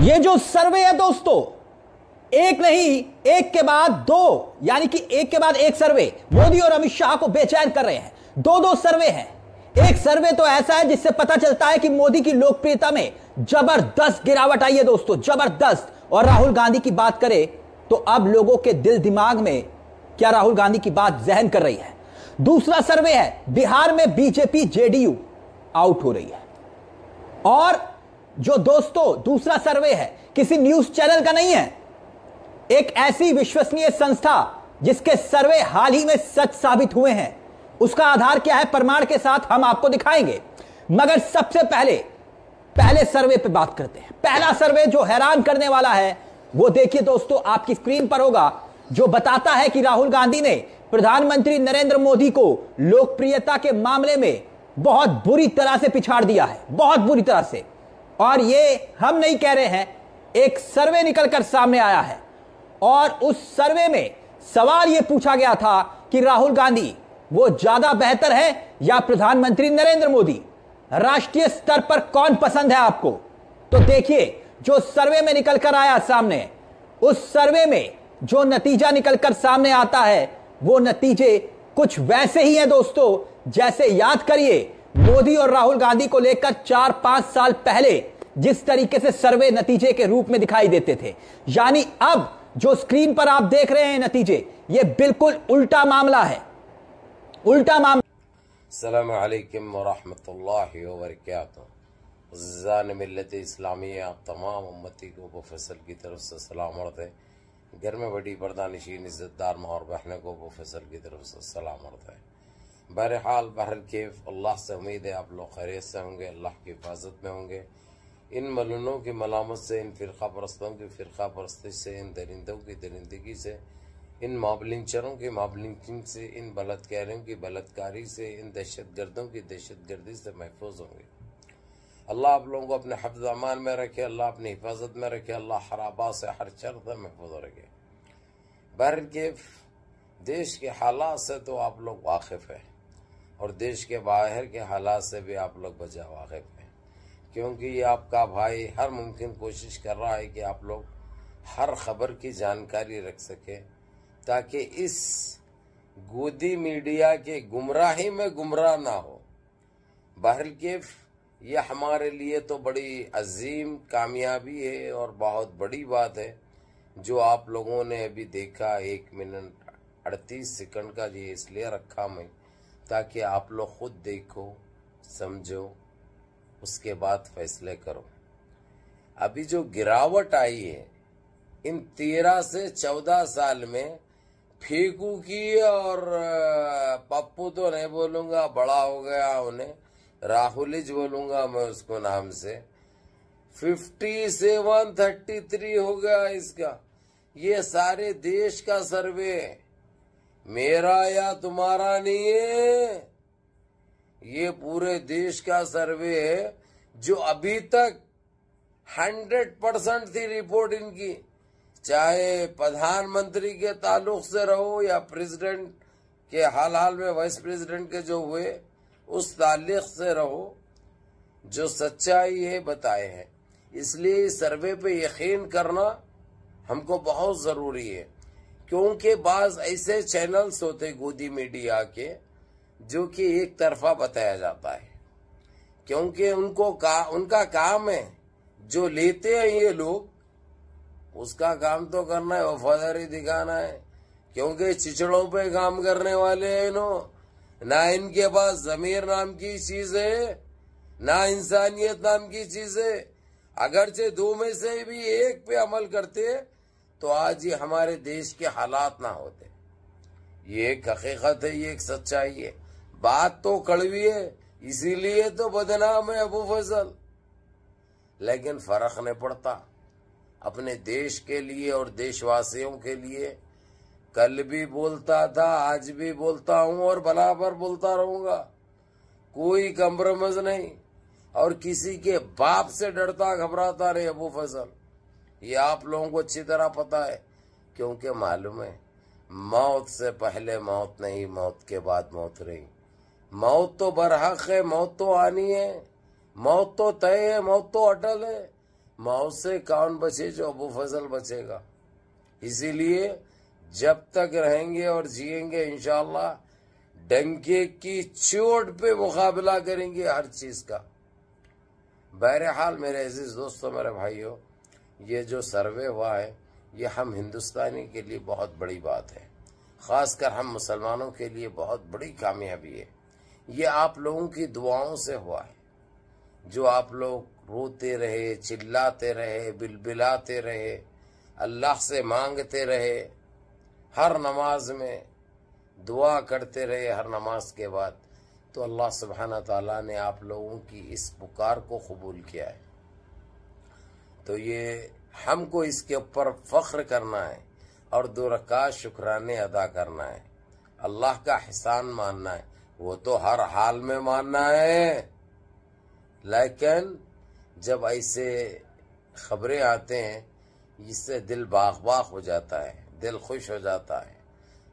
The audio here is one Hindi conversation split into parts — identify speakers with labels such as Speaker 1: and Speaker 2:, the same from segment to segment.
Speaker 1: ये जो सर्वे है दोस्तों, एक नहीं, एक के बाद दो, यानी कि एक के बाद एक सर्वे मोदी और अमित शाह को बेचैन कर रहे हैं। दो दो सर्वे हैं। एक सर्वे तो ऐसा है जिससे पता चलता है कि मोदी की लोकप्रियता में जबरदस्त गिरावट आई है दोस्तों, जबरदस्त। और राहुल गांधी की बात करें तो अब लोगों के दिल दिमाग में क्या राहुल गांधी की बात जहन कर रही है। दूसरा सर्वे है, बिहार में बीजेपी जेडीयू आउट हो रही है। और जो दोस्तों दूसरा सर्वे है, किसी न्यूज चैनल का नहीं है, एक ऐसी विश्वसनीय संस्था जिसके सर्वे हाल ही में सच साबित हुए हैं। उसका आधार क्या है, प्रमाण के साथ हम आपको दिखाएंगे। मगर सबसे पहले सर्वे पे बात करते हैं। पहला सर्वे जो हैरान करने वाला है वो देखिए दोस्तों, आपकी स्क्रीन पर होगा, जो बताता है कि राहुल गांधी ने प्रधानमंत्री नरेंद्र मोदी को लोकप्रियता के मामले में बहुत बुरी तरह से पिछाड़ दिया है, बहुत बुरी तरह से। और ये हम नहीं कह रहे हैं, एक सर्वे निकलकर सामने आया है। और उस सर्वे में सवाल यह पूछा गया था कि राहुल गांधी वो ज्यादा बेहतर है या प्रधानमंत्री नरेंद्र मोदी, राष्ट्रीय स्तर पर कौन पसंद है आपको। तो देखिए जो सर्वे में निकलकर आया सामने, उस सर्वे में जो नतीजा निकलकर सामने आता है वो नतीजे कुछ वैसे ही हैं दोस्तों, जैसे याद करिए मोदी और राहुल गांधी को लेकर 4-5 साल पहले जिस तरीके से सर्वे नतीजे के रूप में दिखाई देते थे। यानी अब जो स्क्रीन पर आप देख रहे हैं नतीजे, ये बिल्कुल उल्टा मामला है, उल्टा मामला।
Speaker 2: अस्सलामु अलैकुम व रहमतुल्लाहि व बरकातहू। ज़ान मिल्लत इस्लामी आप तमाम उम्मती को अबू फैसल की तरफ से सलाम अर्ज़ है। घर में बड़ी पर्दानशीन इज़्ज़तदार माँ और बहनों को अबू फैसल की तरफ से सलाम अर्ज़ है। बहरहाल बहरकैफ अल्लाह से उम्मीद है आप लोग खैरियत से होंगे, अल्लाह की हिफाजत में होंगे। इन मलूनों की मलामत से, इन फ़िरक़ा परस्तों की फ़िरक़ा परस्ती से, इन दरिंदों की दरिंदगी से, इन माबलिंचरों की माबलिंचिंग से, इन बलात्कारियों की बलात्कारी से, इन दहशतगर्दों की दहशतगर्दी से महफूज होंगे। अल्लाह आप लोगों को अपने हिफ्ज़ अमान में रखे, अल्लाह अपनी हिफाजत में रखे, अल्लाह हर आबा से हर शर से महफूज रखे। बहरकैफ देश के हालात से तो आप लोग वाकिफ़ हैं और देश के बाहर के हालात से भी आप लोग बजा वाकिफ़ हैं, क्योंकि ये आपका भाई हर मुमकिन कोशिश कर रहा है कि आप लोग हर खबर की जानकारी रख सके, ताकि इस गोदी मीडिया के गुमराही में गुमराह ना हो। बहरकैफ यह हमारे लिए तो बड़ी अजीम कामयाबी है और बहुत बड़ी बात है जो आप लोगों ने अभी देखा। 1 मिनट 38 सेकंड का ये इसलिए रखा मैं, ताकि आप लोग खुद देखो, समझो, उसके बाद फैसले करो। अभी जो गिरावट आई है इन 13 से 14 साल में, फेंकू की और पप्पू तो नहीं बोलूंगा, बड़ा हो गया उन्हें, राहुलिज बोलूंगा मैं उसको नाम से, 57-33 हो गया इसका। ये सारे देश का सर्वे है, मेरा या तुम्हारा नहीं है, ये पूरे देश का सर्वे है जो अभी तक 100% थी रिपोर्ट इनकी, चाहे प्रधानमंत्री के ताल्लुक से रहो या प्रेसिडेंट के हाल में वाइस प्रेसिडेंट के जो हुए उस ताल्लुक से रहो, जो सच्चाई है बताए हैं। इसलिए इस सर्वे पे यकीन करना हमको बहुत ज़रूरी है, क्योंकि बाज़ ऐसे चैनल्स होते गोदी मीडिया के जो कि एक तरफा बताया जाता है, क्योंकि उनका काम है, जो लेते हैं ये लोग उसका काम तो करना है, वफादारी दिखाना है, क्योंकि चिचड़ों पे काम करने वाले हैं ना इनके पास ज़मीर नाम की चीज है, ना इंसानियत नाम की चीज है। अगरचे 2 में से भी एक पे अमल करते तो आज ये हमारे देश के हालात ना होते। ये एक हकीकत है, ये एक सच्चाई है। बात तो कड़वी है, इसीलिए तो बदनाम है अबू फैसल, लेकिन फर्क नहीं पड़ता। अपने देश के लिए और देशवासियों के लिए कल भी बोलता था, आज भी बोलता हूं और बराबर बोलता रहूंगा। कोई कंप्रोमाइज नहीं और किसी के बाप से डरता घबराता नहीं अबू फैसल। ये आप लोगों को अच्छी तरह पता है, क्योंकि मालूम है मौत से पहले मौत नहीं, मौत के बाद मौत नहीं। मौत तो बरहक है, मौत तो आनी है, मौत तो तय है, मौत तो अटल है, मौत से कौन बचे? जो अबू फजल बचेगा। इसीलिए जब तक रहेंगे और जिएंगे इंशाअल्लाह डंके की चोट पे मुकाबला करेंगे हर चीज का। बहरहाल मेरे अजीज दोस्तों, मेरे भाइयों, ये जो सर्वे हुआ है ये हम हिंदुस्तानी के लिए बहुत बड़ी बात है, खासकर हम मुसलमानों के लिए बहुत बड़ी कामयाबी है। ये आप लोगों की दुआओं से हुआ है। जो आप लोग रोते रहे, चिल्लाते रहे, बिलबिलाते रहे, अल्लाह से मांगते रहे, हर नमाज में दुआ करते रहे, हर नमाज के बाद, तो अल्लाह सुब्हाना ताला ने आप लोगों की इस पुकार को कबूल किया है। तो ये हमको इसके ऊपर फख्र करना है और 2 रकात शुक्राने अदा करना है, अल्लाह का एहसान मानना है। वो तो हर हाल में मानना है, लेकिन जब ऐसे खबरें आते हैं इससे दिल बाग बाग हो जाता है, दिल खुश हो जाता है।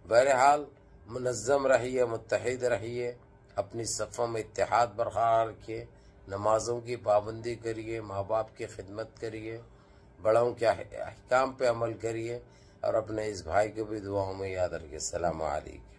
Speaker 2: बहरहाल मुनज़्ज़म रहिए, मुत्तहिद रहिए, अपनी सफ़ों में इत्तेहाद बरकरार रखिए, नमाज़ों की पाबंदी करिए, माँ बाप की खिदमत करिए, बड़ों के अहकाम पे अमल करिए और अपने इस भाई को भी दुआओं में याद रखिए। अस्सलामु अलैकुम।